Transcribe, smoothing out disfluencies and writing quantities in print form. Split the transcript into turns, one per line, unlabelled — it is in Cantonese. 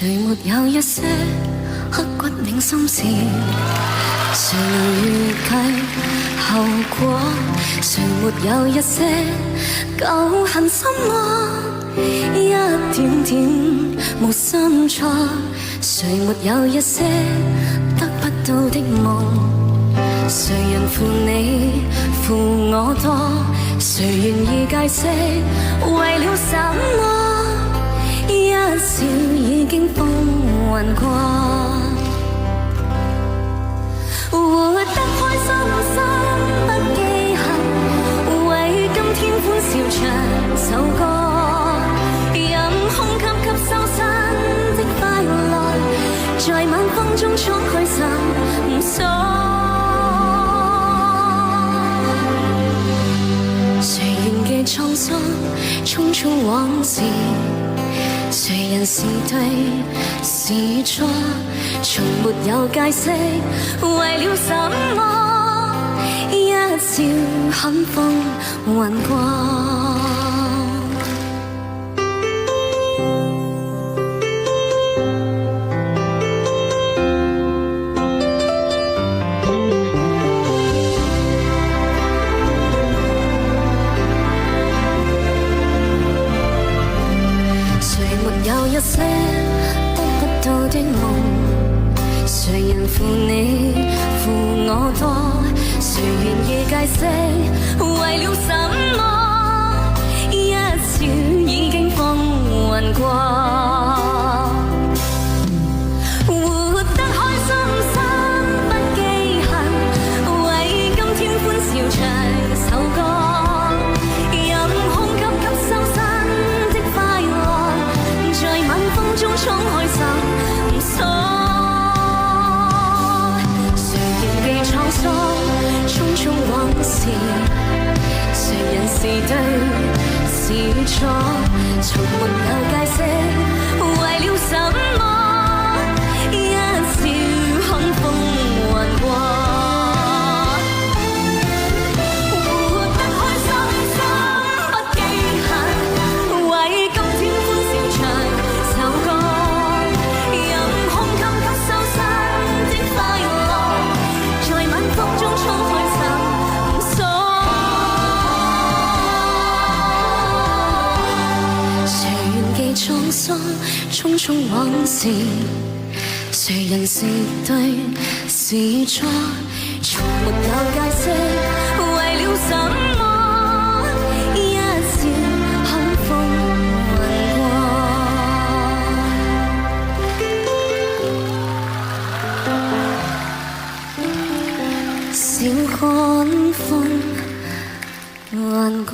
沒有一些刻骨銘心事？誰能預計後果？誰沒有一些舊恨心魔？一點點無心錯，誰沒有一些得不到的夢？誰人負你負我多？誰願意解釋為了什麼？一笑已經風雲過，活得開心心不記恨，為今天歡笑唱首歌，任空給收身的快樂，在晚風中敞開心鎖。誰願記滄桑匆匆往事？誰人是對是錯？從沒有解釋為了什麼？一笑看風雲過。一些得不到的夢，誰人負你負我多？誰願意解釋為了什麼？一笑已經風雲過，活得開心心不記恨，為今天歡笑唱首歌。敞開心鎖，誰仍記滄桑匆匆往事？誰人是對是錯？從沒有解釋為了什麼？一笑看風雲過。滄桑匆匆往事，誰人是對是錯？從沒有解釋為了什麼？一笑看風雲過，笑看風雲過。